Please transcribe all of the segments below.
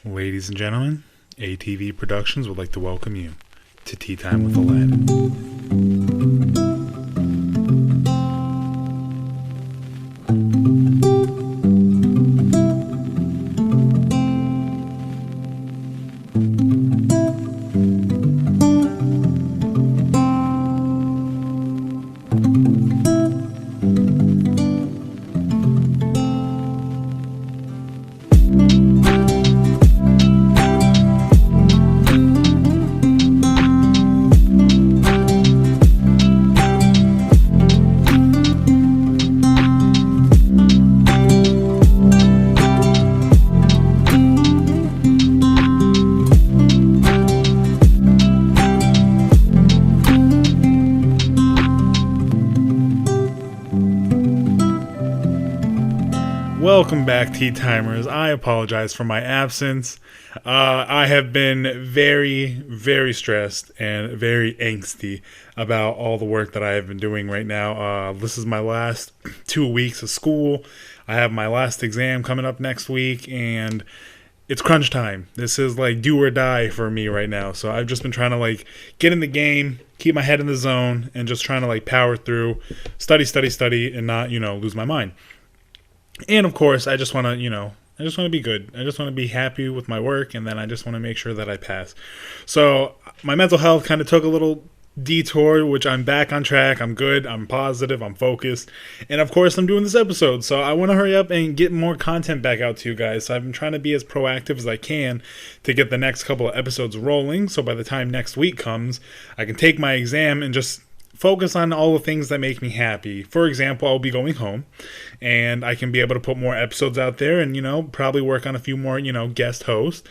Ladies and gentlemen, ATV Productions would like to welcome you to Tea Time with Aladdin. Welcome back, Tea Timers. I apologize for my absence. I have been very stressed and very angsty about all the work that I have been doing right now. This is my last 2 weeks of school. I have my last exam coming up next week, and it's crunch time. This is like do or die for me right now. So I've just been trying to get in the game, keep my head in the zone, and just trying to power through, study, and not lose my mind. And of course, I just want to be good. I just want to be happy with my work, and then I just want to make sure that I pass. So my mental health kind of took a little detour, which I'm back on track. I'm good. I'm positive. I'm focused. And of course, I'm doing this episode. So I want to hurry up and get more content back out to you guys. So I've been trying to be as proactive as I can to get the next couple of episodes rolling. So by the time next week comes, I can take my exam and just focus on all the things that make me happy. For example, I'll be going home and I can be able to put more episodes out there and, probably work on a few more, guest hosts.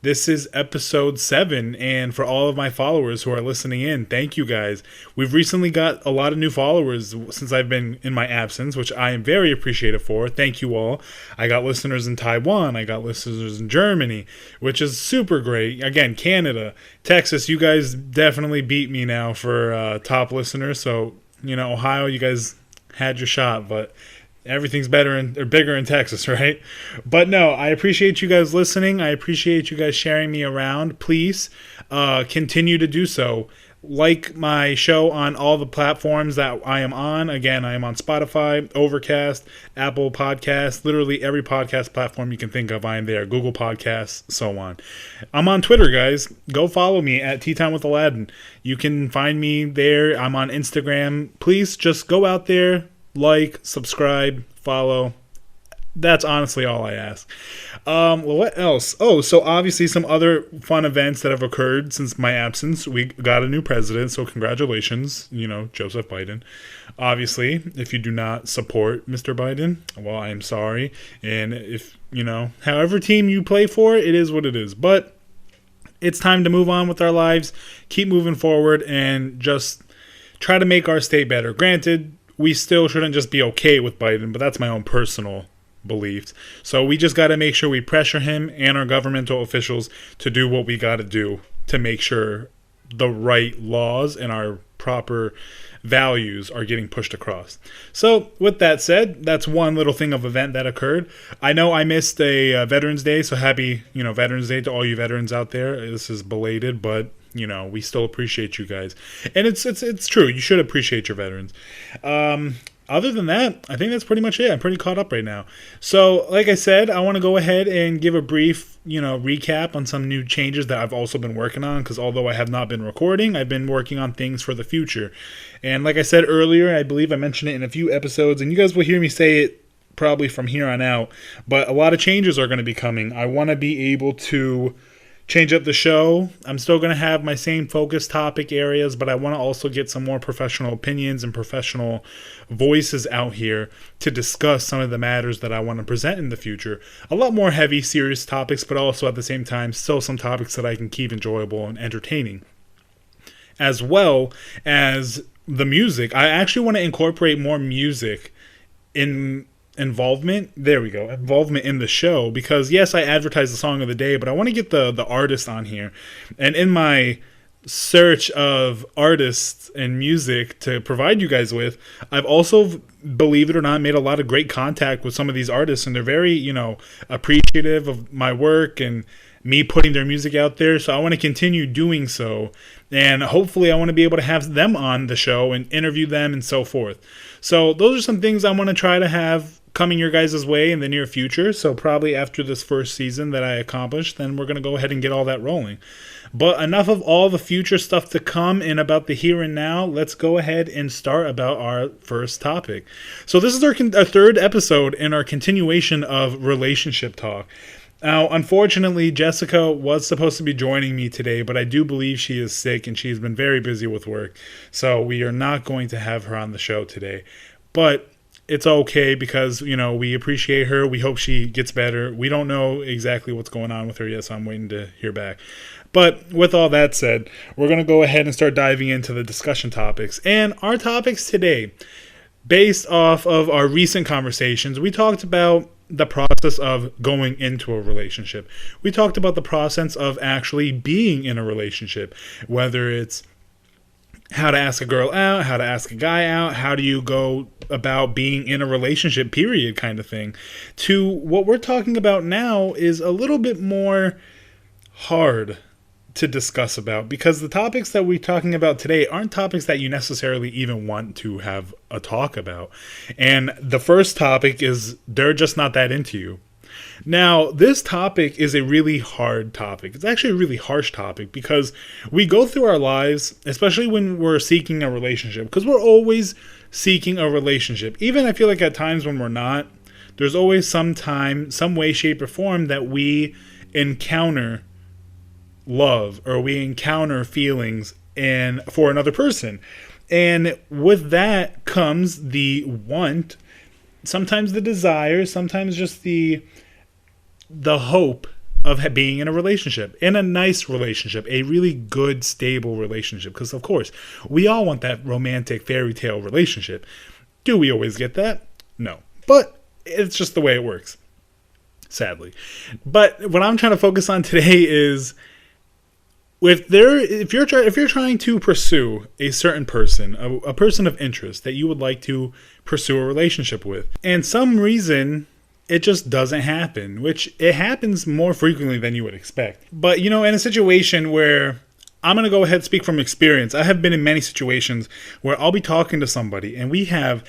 This is episode 7, and for all of my followers who are listening in, thank you guys. We've recently got a lot of new followers since I've been in my absence, which I am very appreciative for. Thank you all. I got listeners in Taiwan. I got listeners in Germany, which is super great. Again, Canada, Texas, you guys definitely beat me now for top listeners. So, Ohio, you guys had your shot, but everything's bigger in Texas, right? But no, I appreciate you guys listening. I appreciate you guys sharing me around. Please continue to do so. Like my show on all the platforms that I am on. Again, I am on Spotify, Overcast, Apple Podcasts, literally every podcast platform you can think of. I am there. Google Podcasts, so on. I'm on Twitter, guys. Go follow me at TeaTime with Aladdin. You can find me there. I'm on Instagram. Please just go out there. Like, subscribe, follow. That's honestly all I ask. Well, what else? Oh, so obviously some other fun events that have occurred since my absence. We got a new president, so congratulations, Joseph Biden. Obviously, if you do not support Mr. Biden, well, I am sorry. And if, however team you play for, it is what it is. But it's time to move on with our lives, keep moving forward, and just try to make our state better. Granted, we still shouldn't just be okay with Biden, but that's my own personal beliefs. So we just got to make sure we pressure him and our governmental officials to do what we got to do to make sure the right laws and our proper values are getting pushed across. So with that said, that's one little thing of event that occurred. I know I missed a Veterans Day, so happy, Veterans Day to all you veterans out there. This is belated, but we still appreciate you guys. And it's true. You should appreciate your veterans. Other than that, I think that's pretty much it. I'm pretty caught up right now. So, like I said, I want to go ahead and give a brief, recap on some new changes that I've also been working on. Because although I have not been recording, I've been working on things for the future. And like I said earlier, I believe I mentioned it in a few episodes, and you guys will hear me say it probably from here on out. But a lot of changes are going to be coming. I want to be able to change up the show. I'm still going to have my same focus topic areas, but I want to also get some more professional opinions and professional voices out here to discuss some of the matters that I want to present in the future. A lot more heavy, serious topics, but also at the same time, still some topics that I can keep enjoyable and entertaining. As well as the music. I actually want to incorporate more music in involvement in the show, because yes, I advertise the song of the day, but I want to get the artist on here. And in my search of artists and music to provide you guys with, I've also, believe it or not, made a lot of great contact with some of these artists, and they're very appreciative of my work and me putting their music out there. So I want to continue doing so. And hopefully I want to be able to have them on the show and interview them and so forth. So those are some things I want to try to have coming your guys' way in the near future. So probably after this first season that I accomplish, then we're going to go ahead and get all that rolling. But enough of all the future stuff to come and about the here and now. Let's go ahead and start about our first topic. So this is our third episode in our continuation of relationship talk. Now, unfortunately, Jessica was supposed to be joining me today, but I do believe she is sick and she's been very busy with work. So we are not going to have her on the show today. But it's okay because, we appreciate her. We hope she gets better. We don't know exactly what's going on with her yet, so I'm waiting to hear back. But with all that said, we're going to go ahead and start diving into the discussion topics. And our topics today, based off of our recent conversations, we talked about the process of going into a relationship. We talked about the process of actually being in a relationship, whether it's how to ask a girl out, how to ask a guy out, how do you go about being in a relationship, period, kind of thing, to what we're talking about now is a little bit more hard to discuss about, because the topics that we're talking about today aren't topics that you necessarily even want to have a talk about. And the first topic is they're just not that into you. Now, this topic is a really hard topic. It's actually a really harsh topic because we go through our lives, especially when we're seeking a relationship, because we're always seeking a relationship. Even I feel like at times when we're not, there's always some time, some way, shape, or form that we encounter love or we encounter feelings for another person. And with that comes the want, sometimes the desire, sometimes just the hope of being in a relationship, in a nice relationship, a really good, stable relationship. Because, of course, we all want that romantic fairy tale relationship. Do we always get that? No. But it's just the way it works, sadly. But what I'm trying to focus on today is if you're trying to pursue a certain person, a person of interest that you would like to pursue a relationship with, and some reason it just doesn't happen, which it happens more frequently than you would expect. But, in a situation where I'm going to go ahead and speak from experience, I have been in many situations where I'll be talking to somebody and we have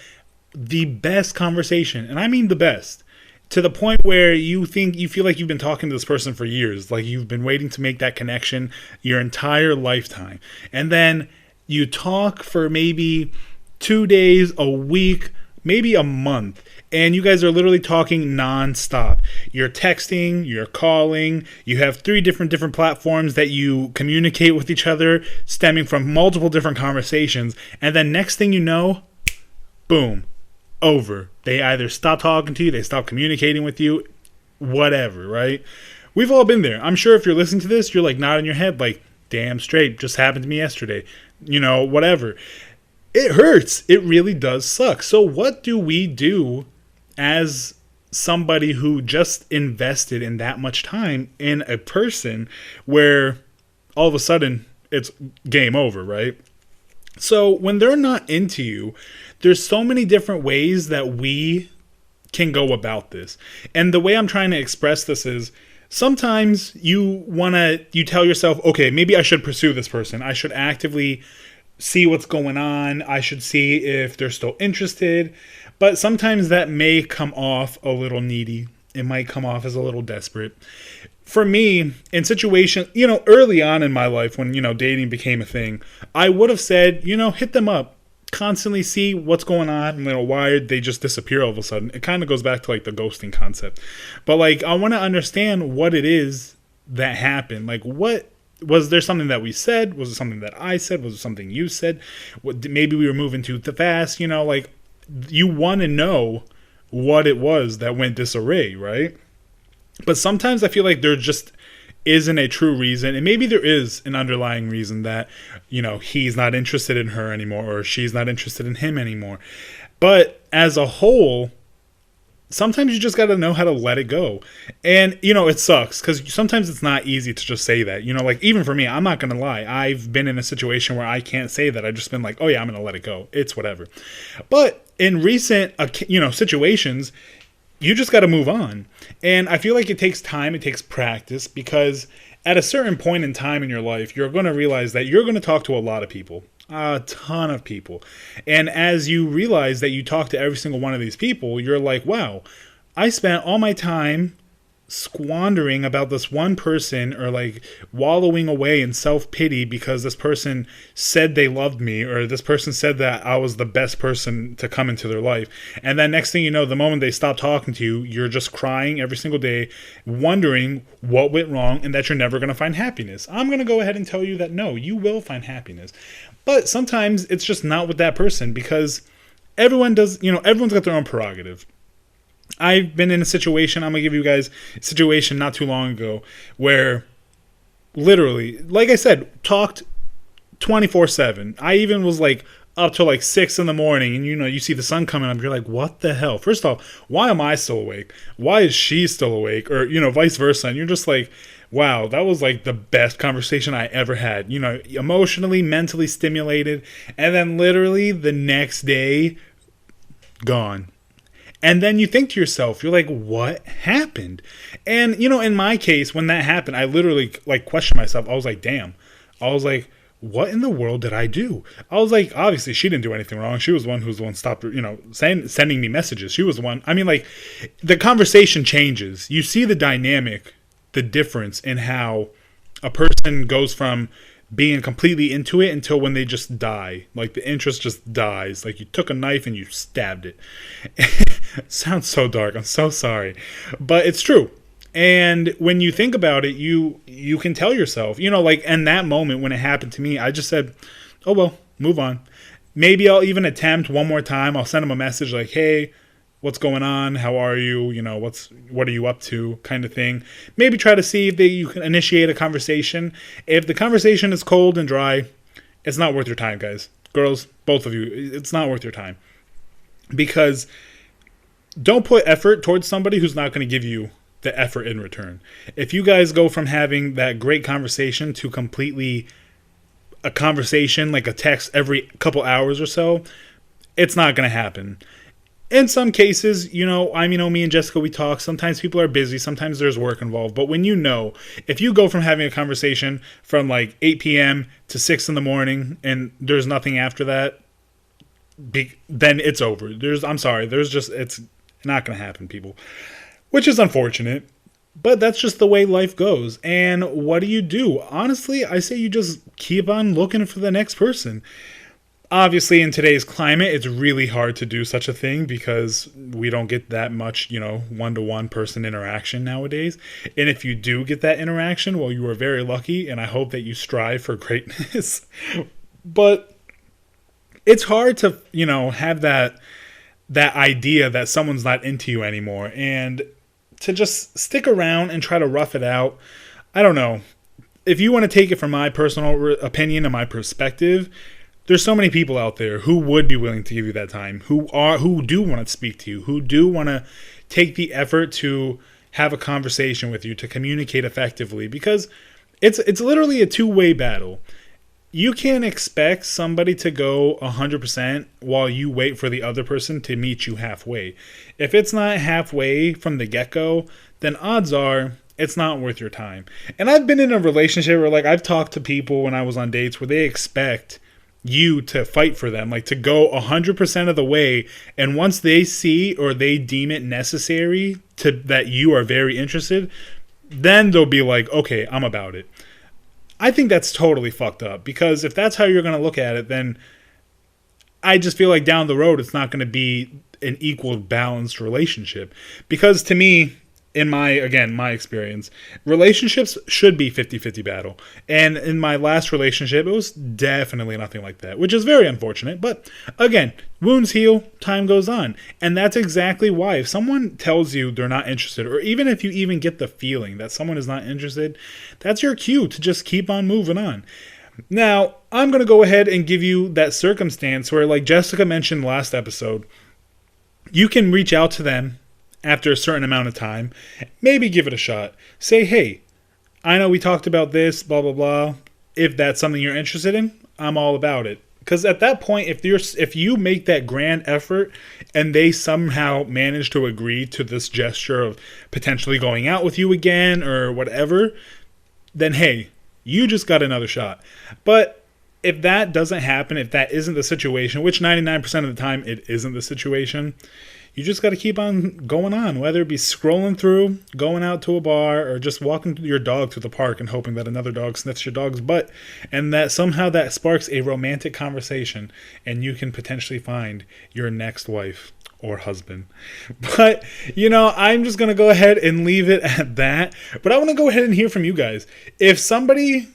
the best conversation, and I mean the best, to the point where you feel like you've been talking to this person for years, like you've been waiting to make that connection your entire lifetime. And then you talk for maybe 2 days, a week, maybe a month, and you guys are literally talking nonstop. You're texting, you're calling, you have 3 different platforms that you communicate with each other, stemming from multiple different conversations, and then next thing you know, boom, over. They either stop talking to you, they stop communicating with you, whatever, right? We've all been there. I'm sure if you're listening to this, you're like nodding your head like, damn straight, just happened to me yesterday. Whatever. It hurts. It really does suck. So what do we do as somebody who just invested in that much time in a person where all of a sudden it's game over, right? So when they're not into you, there's so many different ways that we can go about this. And the way I'm trying to express this is sometimes you tell yourself, okay, maybe I should pursue this person. I should actively see what's going on. I should see if they're still interested. But sometimes that may come off a little needy. It might come off as a little desperate. For me, in situations, early on in my life when, dating became a thing, I would have said, hit them up. Constantly see what's going on, why they just disappear all of a sudden. It kind of goes back to the ghosting concept. But I want to understand what it is that happened. What was there something that we said? Was it something that I said? Was it something you said? Maybe we were moving too fast. You want to know what it was that went disarray, right? But sometimes I feel like there just isn't a true reason, and maybe there is an underlying reason that, he's not interested in her anymore or she's not interested in him anymore. But as a whole, sometimes you just got to know how to let it go. And, it sucks because sometimes it's not easy to just say that. Even for me, I'm not going to lie. I've been in a situation where I can't say that. I've just been like, oh yeah, I'm going to let it go. It's whatever. But in recent, situations, you just got to move on. And I feel like it takes time, it takes practice, because at a certain point in time in your life, you're going to realize that you're going to talk to a lot of people, a ton of people. And as you realize that you talk to every single one of these people, you're like, wow, I spent all my time squandering about this one person, or like wallowing away in self-pity because this person said they loved me, or this person said that I was the best person to come into their life. And then next thing you know, the moment they stop talking to you, you're just crying every single day, wondering what went wrong and that you're never going to find happiness. I'm going to go ahead and tell you that no, you will find happiness. But sometimes it's just not with that person, because everyone does, everyone's got their own prerogative. I've been in a situation, I'm going to give you guys a situation not too long ago, where literally, like I said, talked 24/7. I even was like up till like 6 in the morning, and you see the sun coming up, you're like, what the hell? First off, why am I still awake? Why is she still awake? Or, vice versa. And you're just like, wow, that was like the best conversation I ever had. Emotionally, mentally stimulated. And then literally the next day, gone. And then you think to yourself, you're like, what happened? And, in my case, when that happened, I literally like questioned myself. I was like, damn. I was like, what in the world did I do? I was like, obviously she didn't do anything wrong. She was the one who's the one stopped, sending me messages. She was the one. I mean, like, the conversation changes. You see the dynamic, the difference in how a person goes from being completely into it until when they just die. Like, the interest just dies. Like, you took a knife and you stabbed it. It sounds so dark. I'm so sorry. But it's true. And when you think about it, you can tell yourself, like, in that moment when it happened to me, I just said, oh, well, move on. Maybe I'll even attempt one more time. I'll send them a message like, hey, what's going on? How are you? What are you up to? Kind of thing. Maybe try to see if you can initiate a conversation. If the conversation is cold and dry, it's not worth your time, guys. Girls, both of you, it's not worth your time. Because don't put effort towards somebody who's not going to give you the effort in return. If you guys go from having that great conversation to completely a conversation, like a text every couple hours or so, it's not going to happen. In some cases, me and Jessica, we talk. Sometimes people are busy. Sometimes there's work involved. But if you go from having a conversation from like 8 p.m. to 6 in the morning and there's nothing after that, then it's over. It's not going to happen, people. Which is unfortunate. But that's just the way life goes. And what do? Honestly, I say you just keep on looking for the next person. Obviously, in today's climate, it's really hard to do such a thing because we don't get that much, one-to-one person interaction nowadays. And if you do get that interaction, well, you are very lucky, and I hope that you strive for greatness. But it's hard to, have that idea that someone's not into you anymore, and to just stick around and try to rough it out. I don't know. If you want to take it from my personal opinion and my perspective, there's so many people out there who would be willing to give you that time, who do want to speak to you, who do want to take the effort to have a conversation with you, to communicate effectively, because it's literally a two-way battle. You can't expect somebody to go 100% while you wait for the other person to meet you halfway. If it's not halfway from the get-go, then odds are it's not worth your time. And I've been in a relationship where, like, I've talked to people when I was on dates where they expect you to fight for them, like to go 100% of the way, and once they see or they deem it necessary to that you are very interested, then they'll be like, okay, I'm about it. I think that's totally fucked up, because if that's how you're going to look at it, then I just feel like down the road it's not going to be an equal balanced relationship. Because to me, in my experience, relationships should be 50-50 battle. And in my last relationship, it was definitely nothing like that, which is very unfortunate. But again, wounds heal, time goes on. And that's exactly why if someone tells you they're not interested, or even if you even get the feeling that someone is not interested, that's your cue to just keep on moving on. Now, I'm going to go ahead and give you that circumstance where, like Jessica mentioned last episode, you can reach out to them after a certain amount of time, maybe give it a shot. Say, hey, I know we talked about this, blah, blah, blah. If that's something you're interested in, I'm all about it. Because at that point, if you make that grand effort and they somehow manage to agree to this gesture of potentially going out with you again or whatever, then hey, you just got another shot. But if that doesn't happen, if that isn't the situation, which 99% of the time it isn't the situation, you just got to keep on going on, whether it be scrolling through, going out to a bar, or just walking your dog through the park and hoping that another dog sniffs your dog's butt, and that somehow that sparks a romantic conversation, and you can potentially find your next wife or husband. But, I'm just going to go ahead and leave it at that. But I want to go ahead and hear from you guys. If somebody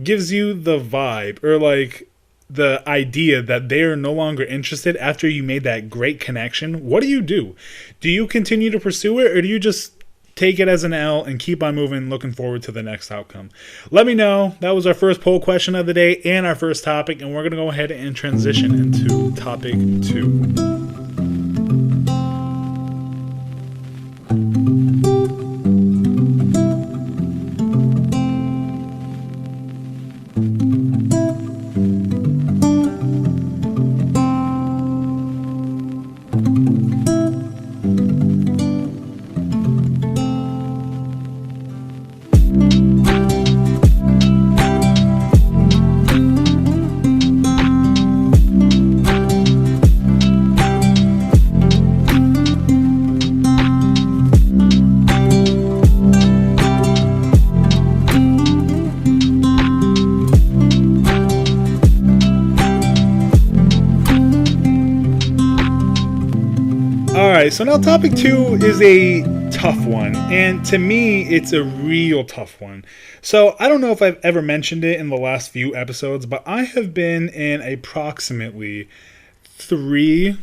gives you the vibe, or like the idea that they are no longer interested after you made that great connection, what do you do? Do you continue to pursue it, or do you just take it as an L and keep on moving, looking forward to the next outcome? Let me know. That was our first poll question of the day and our first topic, and we're going to go ahead and transition into topic 2. So now topic 2 is a tough one, and to me it's a real tough one. So I don't know if I've ever mentioned it in the last few episodes, but I have been in approximately 3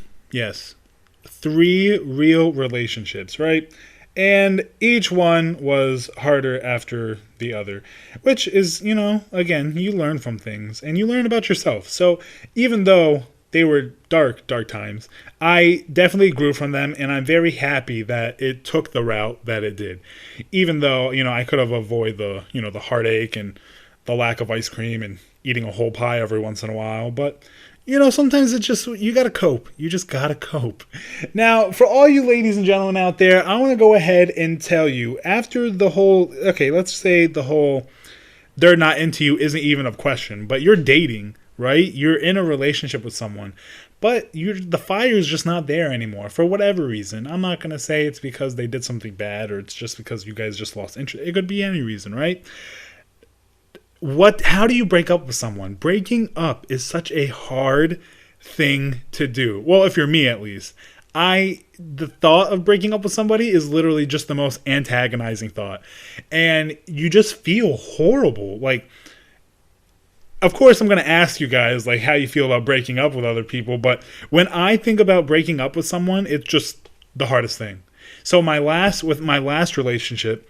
real relationships, right? And each one was harder after the other, which is, again, you learn from things and you learn about yourself. So even though they were dark times, I definitely grew from them, and I'm very happy that it took the route that it did. Even though, I could have avoided the heartache and the lack of ice cream and eating a whole pie every once in a while. But, sometimes it's just, you gotta cope. You just gotta cope. Now, for all you ladies and gentlemen out there, I want to go ahead and tell you, after the whole, let's say the whole they're not into you isn't even a question, but you're dating, right? You're in a relationship with someone, but the fire is just not there anymore for whatever reason. I'm not going to say it's because they did something bad or it's just because you guys just lost interest. It could be any reason, right? How do you break up with someone? Breaking up is such a hard thing to do. Well, if you're me, at least. The thought of breaking up with somebody is literally just the most antagonizing thought. And you just feel horrible. Like, of course, I'm going to ask you guys, like, how you feel about breaking up with other people. But when I think about breaking up with someone, it's just the hardest thing. So with my last relationship,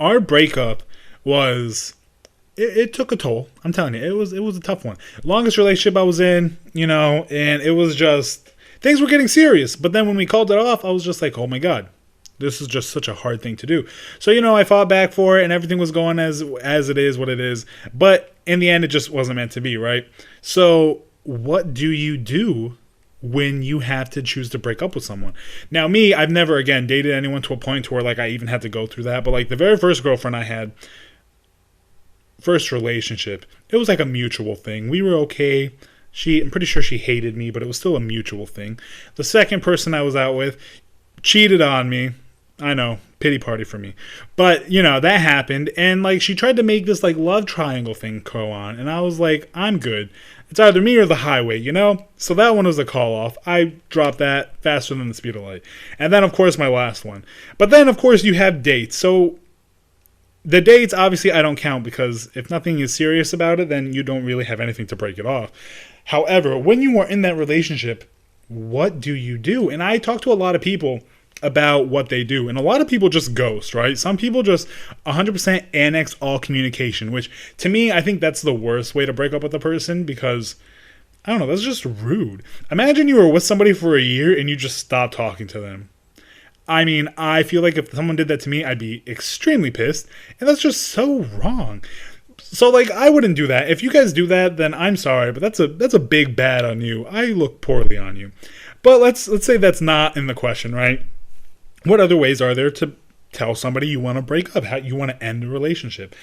our breakup was, it took a toll. I'm telling you, it was a tough one. Longest relationship I was in, and it was just, things were getting serious. But then when we called it off, I was just like, oh my God, this is just such a hard thing to do. So, I fought back for it and everything was going as it is, what it is. But in the end, it just wasn't meant to be, right? So what do you do when you have to choose to break up with someone? Now, me, I've never, again, dated anyone to a point where, like, I even had to go through that. But, like, the very first girlfriend I had, first relationship, it was like a mutual thing. We were okay. I'm pretty sure she hated me, but it was still a mutual thing. The second person I was out with cheated on me. I know, pity party for me. But, that happened. And, like, she tried to make this, like, love triangle thing go on. And I was like, I'm good. It's either me or the highway, So that one was a call off. I dropped that faster than the speed of light. And then, of course, my last one. But then, of course, you have dates. So the dates, obviously, I don't count because if nothing is serious about it, then you don't really have anything to break it off. However, when you are in that relationship, what do you do? And I talk to a lot of people about what they do. And a lot of people just ghost, right? Some people just 100% annex all communication, which to me, I think that's the worst way to break up with a person because, I don't know, that's just rude. Imagine you were with somebody for a year and you just stopped talking to them. I mean, I feel like if someone did that to me, I'd be extremely pissed. And that's just so wrong. So like I wouldn't do that. If you guys do that, then I'm sorry, but that's a big bad on you. I look poorly on you. But let's say that's not in the question, right? What other ways are there to tell somebody you want to break up, how you want to end a relationship?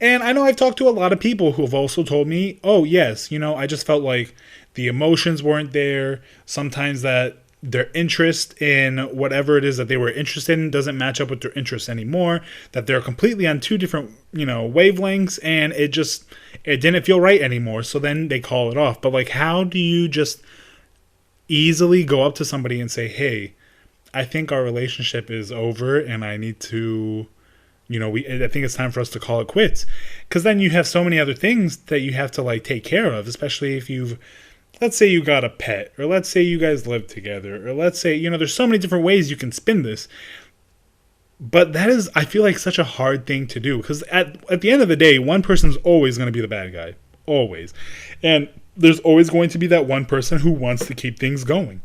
And I know I've talked to a lot of people who have also told me, oh yes, I just felt like the emotions weren't there. Sometimes that their interest in whatever it is that they were interested in doesn't match up with their interests anymore, that they're completely on two different, wavelengths, and it didn't feel right anymore. So then they call it off. But like, how do you just easily go up to somebody and say, hey, I think our relationship is over and I need to, I think it's time for us to call it quits. Because then you have so many other things that you have to like take care of, especially if let's say you got a pet, or let's say you guys live together, or let's say, there's so many different ways you can spin this. But that is, I feel like, such a hard thing to do, because at the end of the day, one person's always going to be the bad guy. Always. And there's always going to be that one person who wants to keep things going.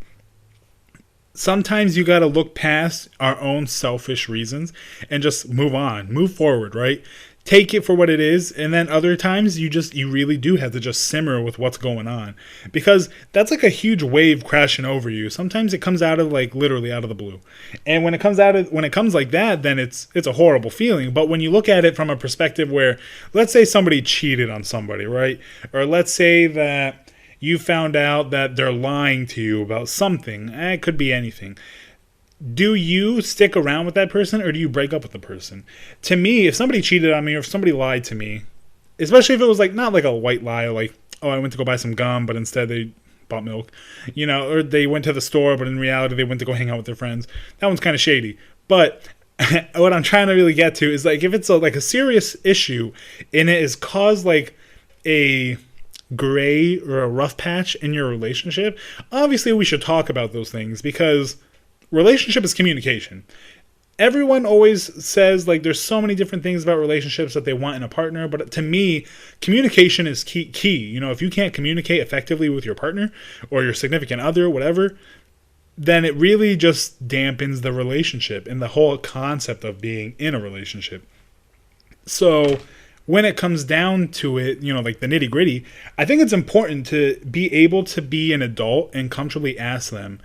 Sometimes you got to look past our own selfish reasons and just move on, move forward, right? Take it for what it is. And then other times you really do have to just simmer with what's going on, because that's like a huge wave crashing over you. Sometimes it comes out of like literally out of the blue. And when it comes like that, then it's a horrible feeling. But when you look at it from a perspective where, let's say somebody cheated on somebody, right? Or let's say that you found out that they're lying to you about something. It could be anything. Do you stick around with that person, or do you break up with the person? To me, if somebody cheated on me, or if somebody lied to me, especially if it was like not like a white lie, like, oh, I went to go buy some gum, but instead they bought milk, or they went to the store, but in reality they went to go hang out with their friends. That one's kind of shady. But what I'm trying to really get to is like, if it's like a serious issue and it has caused like a gray or a rough patch in your relationship, obviously we should talk about those things, because relationship is communication. Everyone always says like there's so many different things about relationships that they want in a partner, but to me, communication is key. If you can't communicate effectively with your partner or your significant other, whatever, then it really just dampens the relationship and the whole concept of being in a relationship. So when it comes down to it, like the nitty gritty, I think it's important to be able to be an adult and comfortably ask them,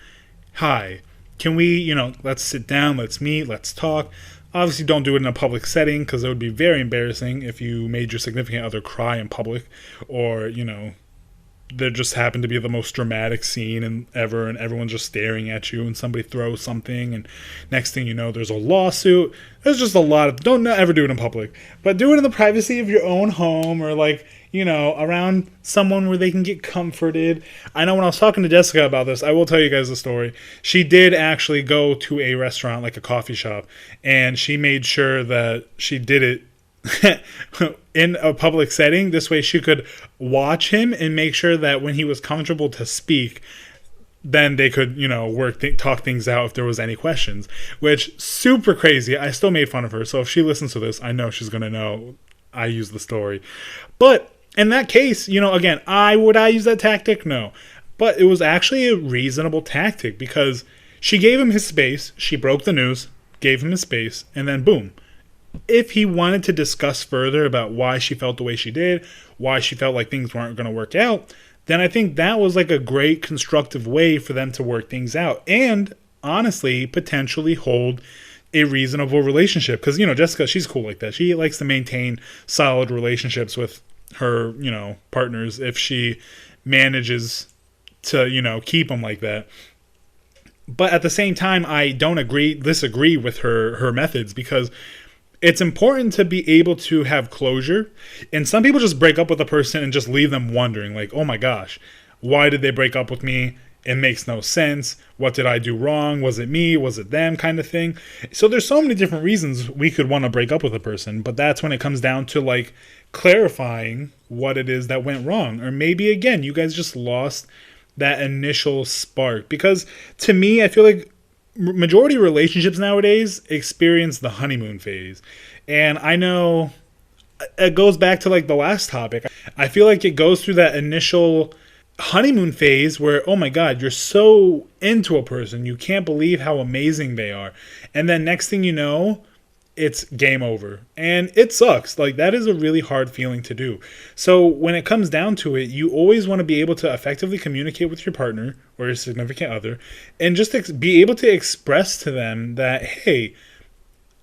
hi, can we, let's sit down, let's meet, let's talk. Obviously, don't do it in a public setting, because it would be very embarrassing if you made your significant other cry in public, or, there just happened to be the most dramatic scene ever, and everyone's just staring at you, and somebody throws something, and next thing you know, there's a lawsuit. There's just a lot of, don't ever do it in public, but do it in the privacy of your own home, or like, around someone where they can get comforted. I know when I was talking to Jessica about this, I will tell you guys the story. She did actually go to a restaurant, like a coffee shop, and she made sure that she did it in a public setting. This way she could watch him and make sure that when he was comfortable to speak, then they could, talk things out if there was any questions, which super crazy. I still made fun of her. So if she listens to this, I know she's going to know I used the story. But in that case, again, would I use that tactic? No. But it was actually a reasonable tactic, because she gave him his space. She broke the news, gave him his space, and then boom. If he wanted to discuss further about why she felt the way she did, why she felt like things weren't going to work out, then I think that was like a great constructive way for them to work things out. And honestly, potentially hold a reasonable relationship. Because, Jessica, she's cool like that. She likes to maintain solid relationships with her, partners, if she manages to, keep them like that. But at the same time, I don't disagree with her methods, because it's important to be able to have closure. And some people just break up with a person and just leave them wondering, like, oh my gosh, why did they break up with me? It makes no sense. What did I do wrong? Was it me? Was it them? Kind of thing. So there's so many different reasons we could want to break up with a person, but that's when it comes down to like clarifying what it is that went wrong. Or maybe again, you guys just lost that initial spark. Because to me, I feel like majority of relationships nowadays experience the honeymoon phase. And I know it goes back to like the last topic. I feel like it goes through that initial honeymoon phase where, oh my God, you're so into a person. You can't believe how amazing they are. And then next thing you know, it's game over. And it sucks. Like, that is a really hard feeling to do. So when it comes down to it, you always want to be able to effectively communicate with your partner or your significant other and just be able to express to them that, hey,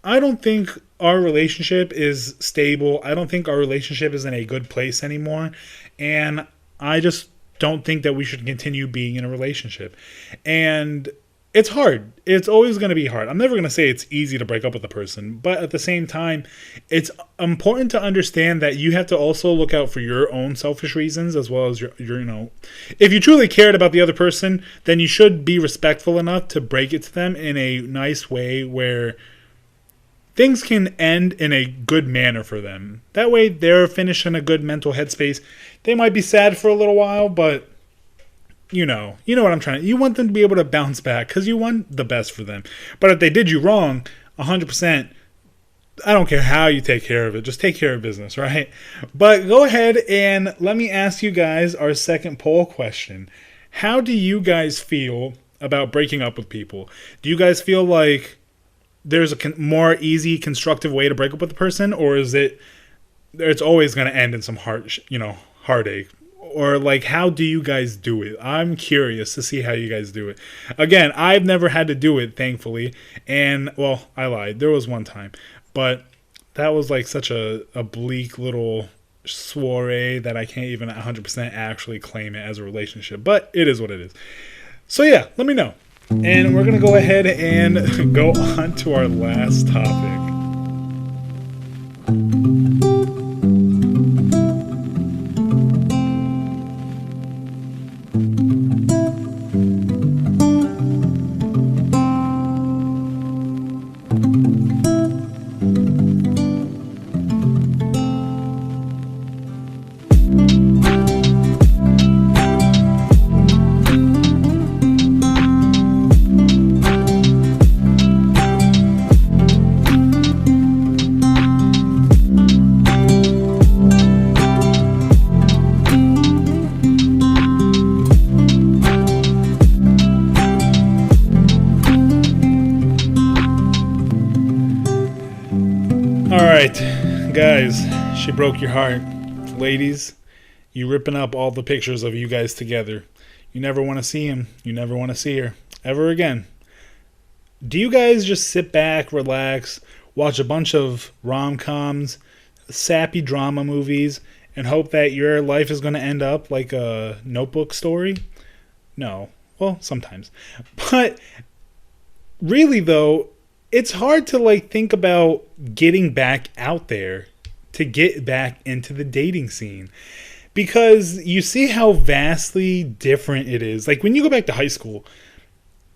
I don't think our relationship is stable. I don't think our relationship is in a good place anymore. And I just don't think that we should continue being in a relationship. And it's hard. It's always going to be hard. I'm never going to say it's easy to break up with a person, but at the same time, it's important to understand that you have to also look out for your own selfish reasons as well as your if you truly cared about the other person, then you should be respectful enough to break it to them in a nice way where things can end in a good manner for them. That way they're finished in a good mental headspace. They might be sad for a little while, but you know what I'm trying to. You want them to be able to bounce back because you want the best for them. But if they did you wrong, 100%, I don't care how you take care of it. Just take care of business, right? But go ahead and let me ask you guys our second poll question. How do you guys feel about breaking up with people? Do you guys feel like there's a more easy, constructive way to break up with a person, or is it's always going to end in some heartache? Or like, how do you guys do it? I'm curious to see how you guys do it. Again, I've never had to do it, thankfully. And, well, I lied. There was one time. But that was like such a bleak little soiree that I can't even 100% actually claim it as a relationship. But it is what it is. So yeah, let me know. And we're going to go ahead and go on to our last topic. Alright, guys, she broke your heart. Ladies, you ripping up all the pictures of you guys together. You never want to see him. You never want to see her. Ever again. Do you guys just sit back, relax, watch a bunch of rom-coms, sappy drama movies, and hope that your life is going to end up like a Notebook story? No. Well, sometimes. But really, though, it's hard to think about getting back out there, to get back into the dating scene, because you see how vastly different it is. Like when you go back to high school,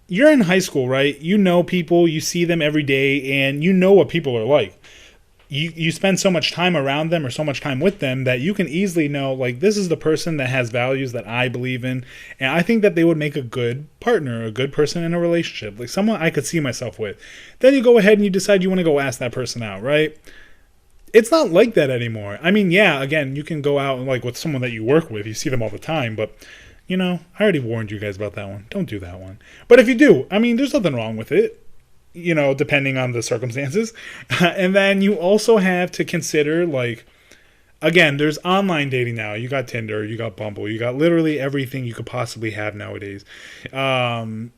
you're in high school, right? You know people, you see them every day, and you know what people are like. You spend so much time around them or so much time with them that you can easily know, like, this is the person that has values that I believe in, and I think that they would make a good partner, a good person in a relationship, like someone I could see myself with. Then you go ahead and you decide you want to go ask that person out, right? It's not like that anymore. I mean, yeah, again, you can go out and with someone that you work with, you see them all the time, but I already warned you guys about that one. Don't do that one. But if you do, I mean, there's nothing wrong with it. Depending on the circumstances. And then you also have to consider, again, there's online dating now. You got Tinder, you got Bumble, you got literally everything you could possibly have nowadays. You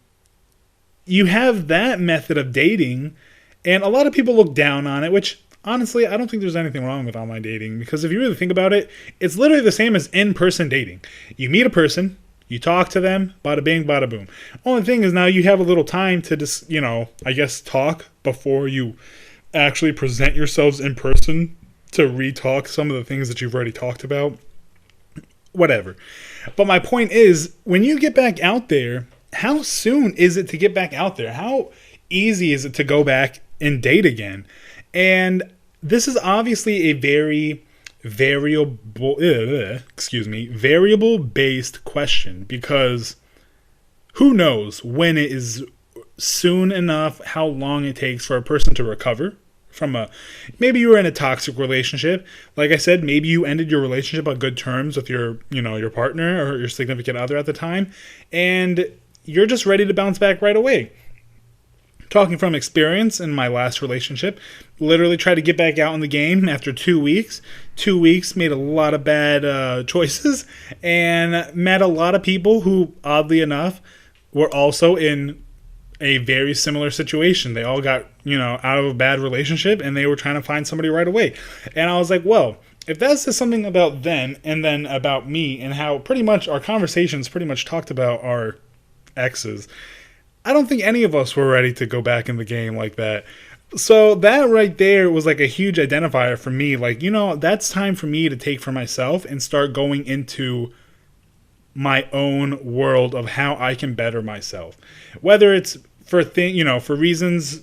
have that method of dating, and a lot of people look down on it, which, honestly, I don't think there's anything wrong with online dating, because if you really think about it, it's literally the same as in-person dating. You meet a person, you talk to them, bada bing, bada boom. Only thing is now you have a little time to just, I guess talk before you actually present yourselves in person to re-talk some of the things that you've already talked about. Whatever. But my point is, when you get back out there, how soon is it to get back out there? How easy is it to go back and date again? And this is obviously a very variable-based question, because who knows when it is soon enough, how long it takes for a person to recover from maybe you were in a toxic relationship. Like I said, maybe you ended your relationship on good terms with your partner or your significant other at the time, and you're just ready to bounce back right away. Talking from experience in my last relationship, literally tried to get back out in the game after 2 weeks. 2 weeks, made a lot of bad choices, and met a lot of people who, oddly enough, were also in a very similar situation. They all got, out of a bad relationship, and they were trying to find somebody right away. And I was like, well, if that says something about them and then about me and how pretty much our conversations pretty much talked about our exes, I don't think any of us were ready to go back in the game like that. So that right there was like a huge identifier for me. Like, that's time for me to take for myself and start going into my own world of how I can better myself. Whether it's for for reasons,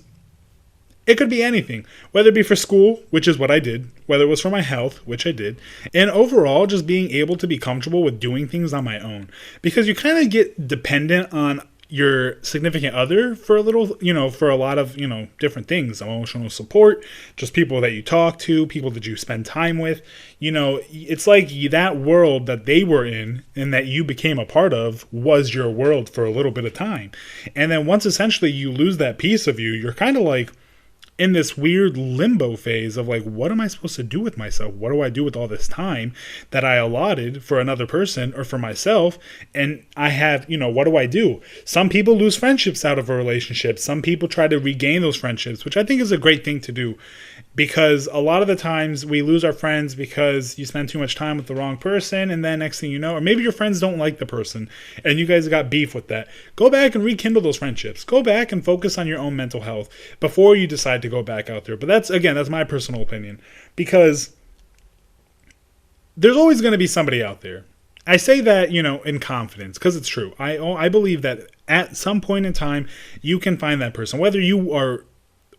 it could be anything. Whether it be for school, which is what I did. Whether it was for my health, which I did. And overall, just being able to be comfortable with doing things on my own. Because you kind of get dependent on your significant other for a little, for a lot of, different things, emotional support, just people that you talk to, people that you spend time with, it's like that world that they were in and that you became a part of was your world for a little bit of time. And then once essentially you lose that piece of you, you're kind of like in this weird limbo phase of like, what am I supposed to do with myself? What do I do with all this time that I allotted for another person or for myself? And I have, what do I do? Some people lose friendships out of a relationship. Some people try to regain those friendships, which I think is a great thing to do, because a lot of the times we lose our friends because you spend too much time with the wrong person, and then next thing you know, or maybe your friends don't like the person and you guys got beef with that. Go back and rekindle those friendships. Go back and focus on your own mental health before you decide to go back out there. But that's my personal opinion, because there's always going to be somebody out there. I say that, in confidence, because it's true. I believe that at some point in time, you can find that person, whether you are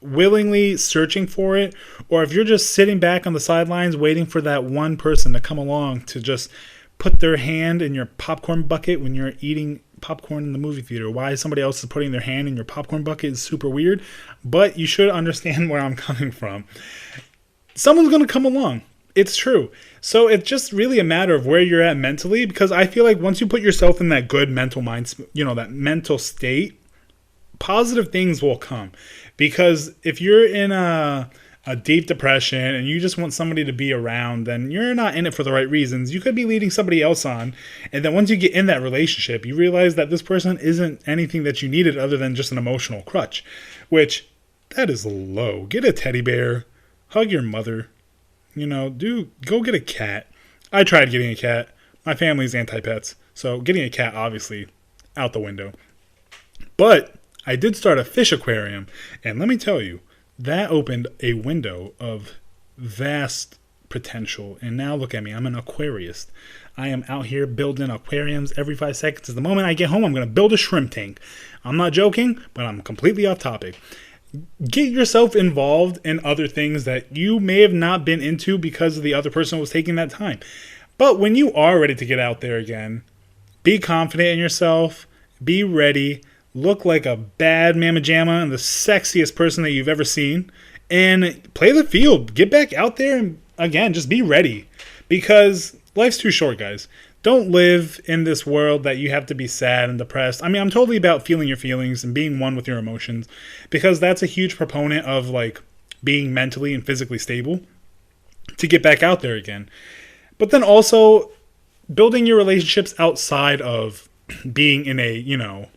willingly searching for it, or if you're just sitting back on the sidelines waiting for that one person to come along to just put their hand in your popcorn bucket when you're eating popcorn in the movie theater. Why somebody else is putting their hand in your popcorn bucket is super weird, but you should understand where I'm coming from. Someone's going to come along. It's true. So it's just really a matter of where you're at mentally, because I feel like once you put yourself in that good mental mind, that mental state, positive things will come. Because if you're in a deep depression and you just want somebody to be around, then you're not in it for the right reasons. You could be leading somebody else on. And then once you get in that relationship, you realize that this person isn't anything that you needed other than just an emotional crutch, which that is low. Get a teddy bear, hug your mother, go get a cat. I tried getting a cat. My family's anti-pets. So getting a cat, obviously, out the window. But I did start a fish aquarium, and let me tell you, that opened a window of vast potential. And now look at me, I'm an aquarist. I am out here building aquariums every 5 seconds. The moment I get home, I'm going to build a shrimp tank. I'm not joking, but I'm completely off topic. Get yourself involved in other things that you may have not been into because the other person was taking that time. But when you are ready to get out there again, be confident in yourself, be ready, look like a bad mamma jamma and the sexiest person that you've ever seen, and play the field. Get back out there and, again, just be ready, because life's too short, guys. Don't live in this world that you have to be sad and depressed. I mean, I'm totally about feeling your feelings and being one with your emotions, because that's a huge proponent of like being mentally and physically stable to get back out there again. But then also building your relationships outside of being in a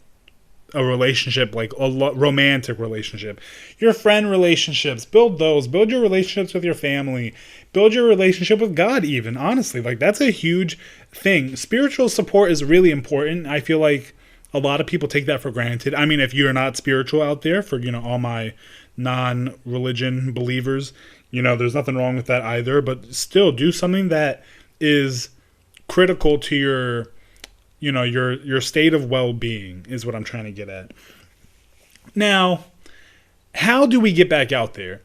relationship, like a romantic relationship. Your friend relationships, build those. Build your relationships with your family. Build your relationship with God even, honestly. Like, that's a huge thing. Spiritual support is really important. I feel like a lot of people take that for granted. I mean, if you're not spiritual out there, for, all my non-religion believers, there's nothing wrong with that either. But still, do something that is critical to your state of well-being is what I'm trying to get at. Now, how do we get back out there?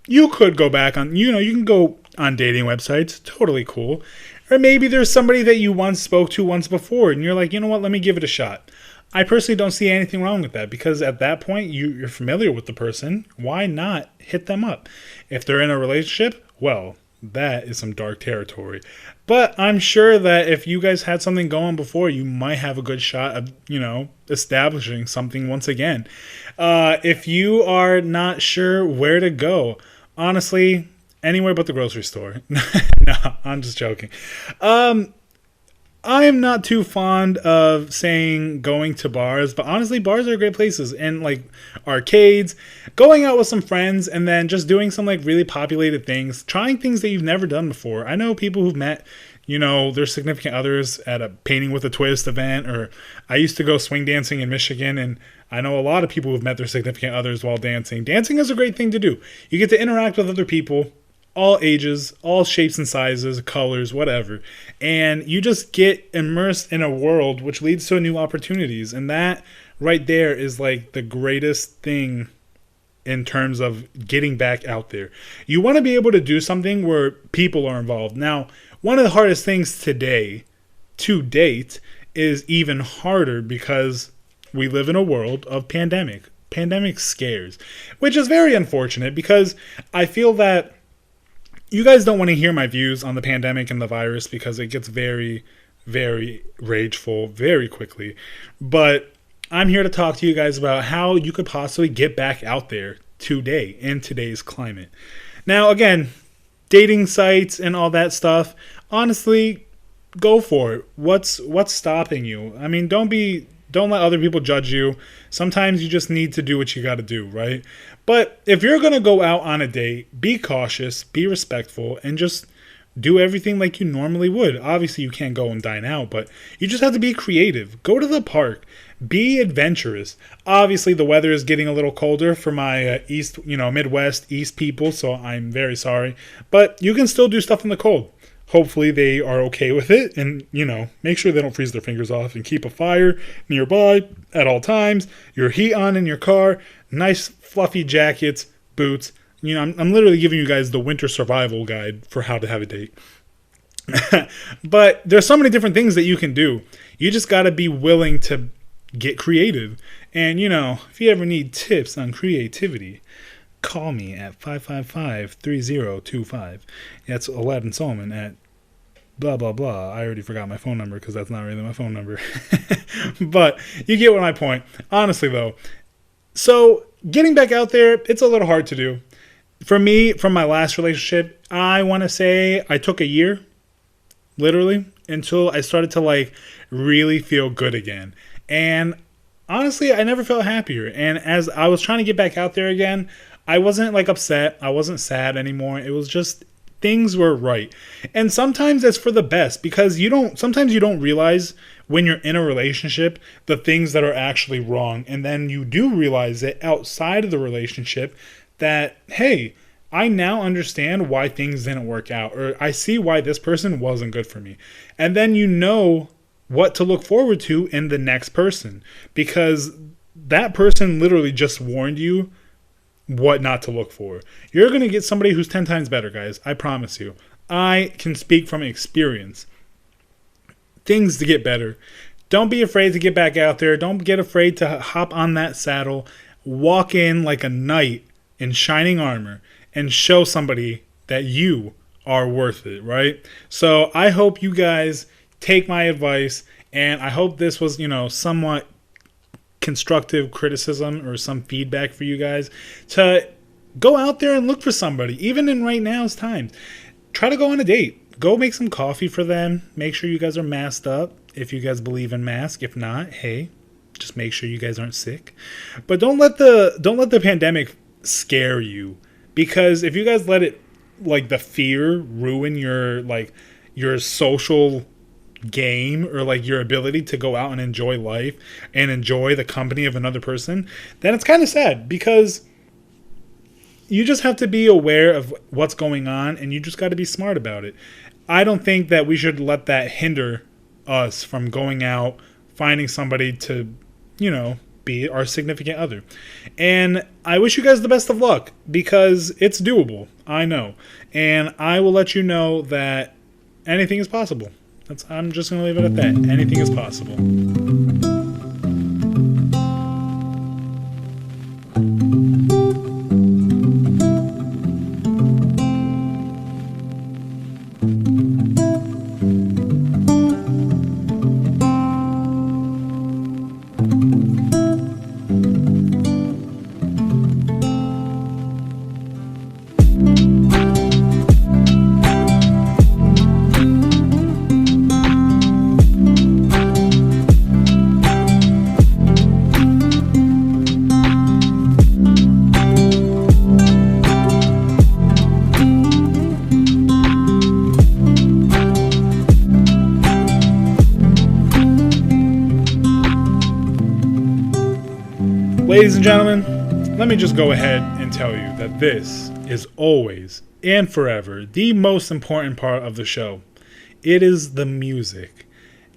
You could go back on, you can go on dating websites. Totally cool. Or maybe there's somebody that you once spoke to once before, and you're like, you know what, let me give it a shot. I personally don't see anything wrong with that, because at that point, you're familiar with the person. Why not hit them up? If they're in a relationship, well, that is some dark territory. But I'm sure that if you guys had something going before, you might have a good shot of, establishing something once again. If you are not sure where to go, honestly, anywhere but the grocery store. No, I'm just joking. I am not too fond of saying going to bars, but honestly, bars are great places. And like arcades, going out with some friends, and then just doing some like really populated things, trying things that you've never done before. I know people who've met, their significant others at a Painting with a Twist event, or I used to go swing dancing in Michigan, and I know a lot of people who've met their significant others while dancing. Dancing is a great thing to do. You get to interact with other people, all ages, all shapes and sizes, colors, whatever. And you just get immersed in a world which leads to new opportunities. And that right there is like the greatest thing in terms of getting back out there. You want to be able to do something where people are involved. Now, one of the hardest things today, to date, is even harder because we live in a world of pandemic scares, which is very unfortunate because I feel that you guys don't want to hear my views on the pandemic and the virus because it gets very, very rageful very quickly. But I'm here to talk to you guys about how you could possibly get back out there today in today's climate. Now, again, dating sites and all that stuff, honestly, go for it. What's stopping you? I mean, don't let other people judge you. Sometimes you just need to do what you got to do, right? But if you're going to go out on a date, be cautious, be respectful, and just do everything like you normally would. Obviously, you can't go and dine out, but you just have to be creative. Go to the park. Be adventurous. Obviously, the weather is getting a little colder for my Midwest, East people, so I'm very sorry. But you can still do stuff in the cold. Hopefully they are okay with it and, make sure they don't freeze their fingers off and keep a fire nearby at all times. Your heat on in your car, nice fluffy jackets, boots. I'm literally giving you guys the winter survival guide for how to have a date. But there's so many different things that you can do. You just got to be willing to get creative. And, if you ever need tips on creativity, call me at 555-3025. That's Aladdin Solomon at blah, blah, blah. I already forgot my phone number because that's not really my phone number. But you get what my point. Honestly, though. So getting back out there, it's a little hard to do. For me, from my last relationship, I want to say I took a year, literally, until I started to really feel good again. And honestly, I never felt happier. And as I was trying to get back out there again, I wasn't upset. I wasn't sad anymore. It was just things were right. And sometimes it's for the best because sometimes you don't realize when you're in a relationship the things that are actually wrong. And then you do realize it outside of the relationship that, hey, I now understand why things didn't work out, or I see why this person wasn't good for me. And then you know what to look forward to in the next person because that person literally just warned you what not to look for. You're going to get somebody who's 10 times better, guys. I promise you. I can speak from experience. Things to get better. Don't be afraid to get back out there. Don't get afraid to hop on that saddle. Walk in like a knight in shining armor and show somebody that you are worth it, right? So I hope you guys take my advice, and I hope this was, somewhat constructive criticism or some feedback for you guys to go out there and look for somebody, even in right now's times. Try to go on a date. Go make some coffee for them. Make sure you guys are masked up if you guys believe in masks. If not, hey, just make sure you guys aren't sick. But don't let the pandemic scare you, because if you guys let it, the fear ruin your social game or your ability to go out and enjoy life and enjoy the company of another person, then it's kind of sad because you just have to be aware of what's going on and you just got to be smart about it. I don't think that we should let that hinder us from going out, finding somebody to, be our significant other. And I wish you guys the best of luck because it's doable. I know. And I will let you know that anything is possible. I'm just going to leave it at that. Anything is possible. Ladies and gentlemen, let me just go ahead and tell you that this is always and forever the most important part of the show. It is the music.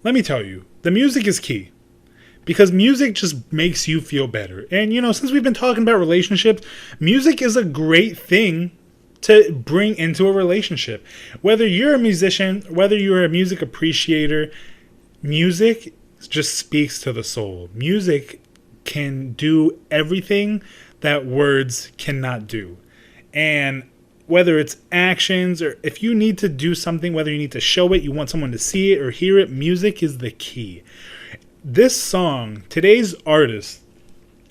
Let me tell you, the music is key. Because music just makes you feel better. And, since we've been talking about relationships, music is a great thing to bring into a relationship. Whether you're a musician, whether you're a music appreciator, music just speaks to the soul. Music can do everything that words cannot do. And whether it's actions or if you need to do something, whether you need to show it, you want someone to see it or hear it, music is the key. This song, today's artist,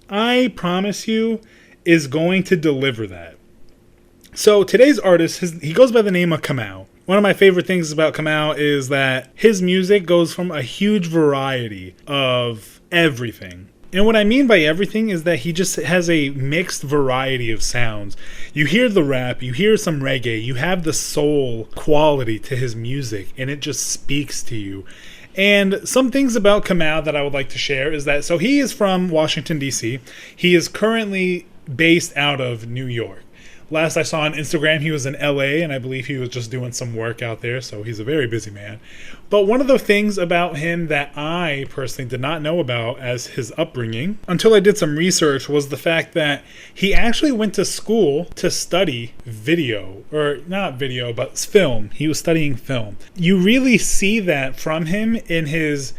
I promise you, is going to deliver that. So today's artist, he goes by the name of Kamau. One of my favorite things about Kamau is that his music goes from a huge variety of everything. And what I mean by everything is that he just has a mixed variety of sounds. You hear the rap, you hear some reggae, you have the soul quality to his music, and it just speaks to you. And some things about Kamau that I would like to share is that, so he is from Washington, D.C. He is currently based out of New York. Last I saw on Instagram, he was in LA, and I believe he was just doing some work out there, so he's a very busy man. But one of the things about him that I personally did not know about as his upbringing, until I did some research, was the fact that he actually went to school to study video, or not video, but film. He was studying film. You really see that from him in his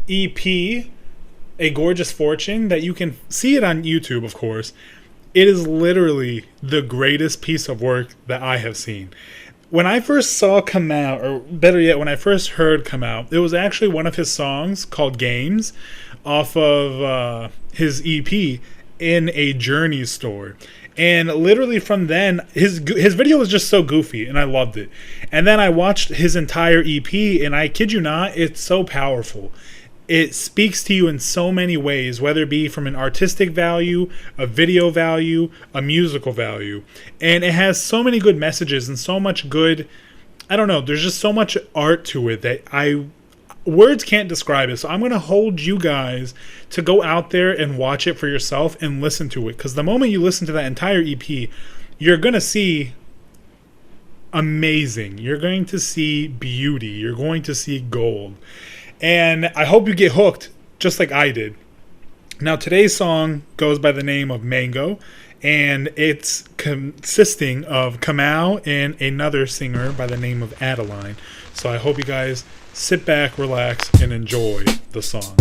EP, A Gorgeous Fortune, that you can see it on YouTube, of course. It is literally the greatest piece of work that I have seen. When I first saw Kamau, or better yet, when I first heard Kamau, it was actually one of his songs called Games off of his EP in a Journey store. And literally from then, his video was just so goofy, and I loved it. And then I watched his entire EP, and I kid you not, it's so powerful. It speaks to you in so many ways, whether it be from an artistic value, a video value, a musical value. And it has so many good messages and so much good, I don't know, there's just so much art to it that words can't describe it. So I'm going to hold you guys to go out there and watch it for yourself and listen to it. Because the moment you listen to that entire EP, you're going to see amazing. You're going to see beauty. You're going to see gold. And I hope you get hooked just like I did. Now, today's song goes by the name of Mango, and it's consisting of Kamau and another singer by the name of Adeline. So I hope you guys sit back, relax, and enjoy the song.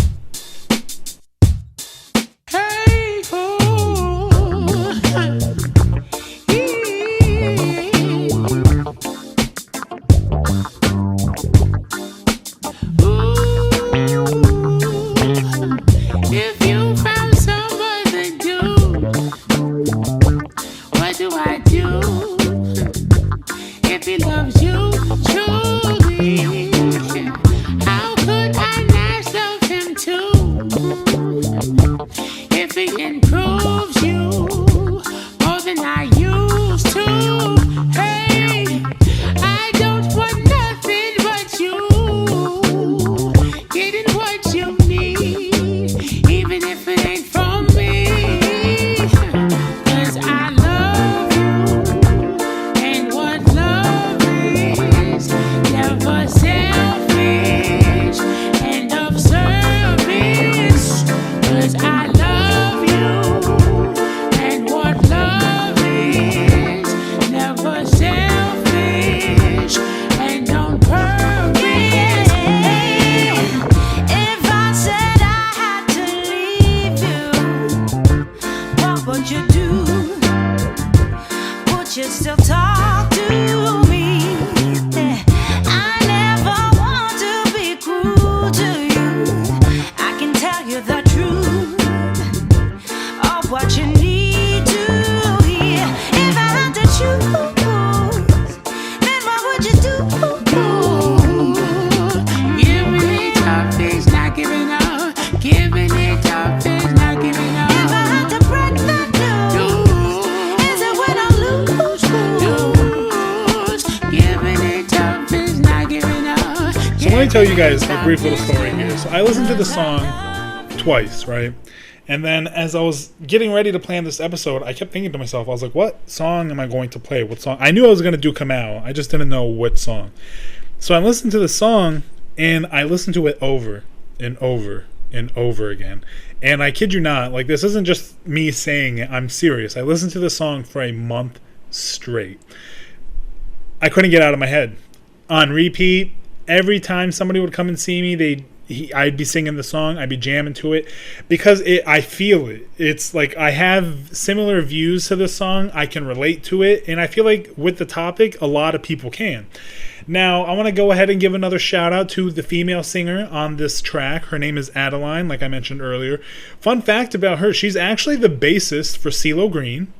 Let me tell you guys a brief little story here. So I listened to the song twice, right? And then as I was getting ready to plan this episode, I kept thinking to myself, I was like, what song am I going to play? What song? I knew I was going to do Kamau. I just didn't know what song. So I listened to the song, and I listened to it over and over and over again. And I kid you not, like, this isn't just me saying it. I'm serious. I listened to the song for a month straight. I couldn't get out of my head. On repeat, every time somebody would come and see me, I'd be singing the song, I'd be jamming to it, because I feel it. It's like I have similar views to this song. I can relate to it, and I feel like with the topic, a lot of people can. Now, I want to go ahead and give another shout out to the female singer on this track. Her name is Aladdin, like I mentioned earlier. Fun fact about her, she's actually the bassist for CeeLo Green,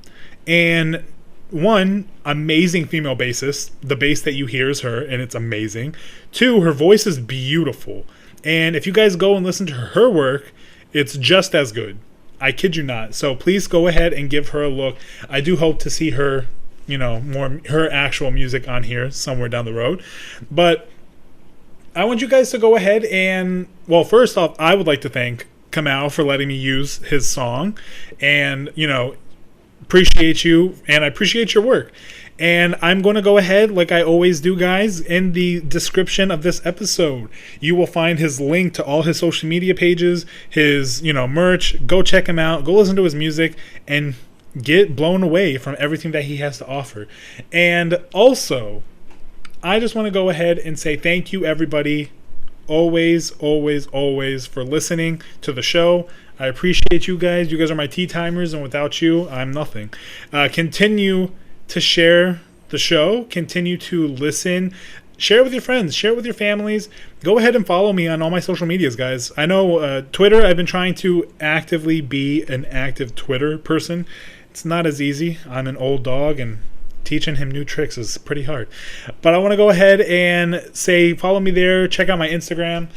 and one, amazing female bassist. The bass that you hear is her, and it's amazing. Two, her voice is beautiful. And if you guys go and listen to her work, it's just as good. I kid you not. So please go ahead and give her a look. I do hope to see her, more her actual music on here somewhere down the road. But I want you guys to go ahead and, well, first off, I would like to thank Kamau for letting me use his song. And, appreciate you, and I appreciate your work. And I'm going to go ahead, like I always do, guys, in the description of this episode. You will find his link to all his social media pages, his, merch. Go check him out. Go listen to his music and get blown away from everything that he has to offer. And also, I just want to go ahead and say thank you, everybody, always, always, always, for listening to the show. I appreciate you guys. You guys are my TeaTimers, and without you, I'm nothing. Continue to share the show. Continue to listen. Share it with your friends. Share it with your families. Go ahead and follow me on all my social medias, guys. I know Twitter, I've been trying to actively be an active Twitter person. It's not as easy. I'm an old dog, and teaching him new tricks is pretty hard. But I want to go ahead and say follow me there. Check out my Instagram.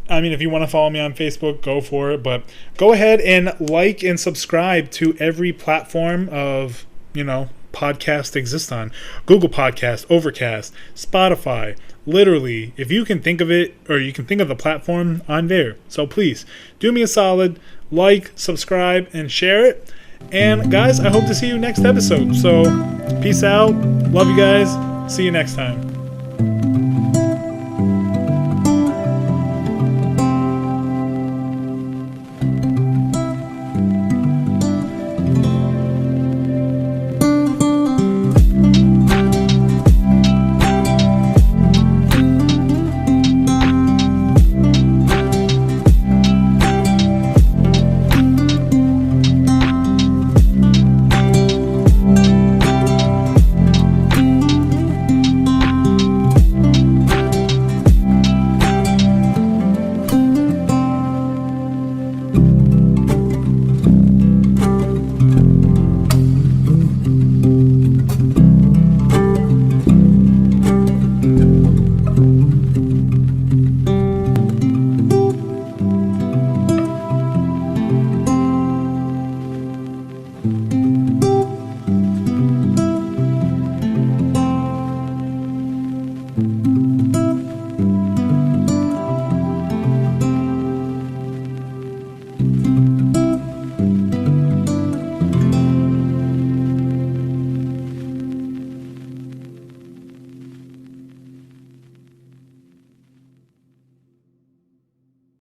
I mean, if you want to follow me on Facebook, go for it. But go ahead and like and subscribe to every platform of, podcast exists on. Google Podcast, Overcast, Spotify. Literally, if you can think of it, or you can think of the platform, I'm there. So please, do me a solid, like, subscribe, and share it. And guys, I hope to see you next episode. So peace out. Love you guys. See you next time.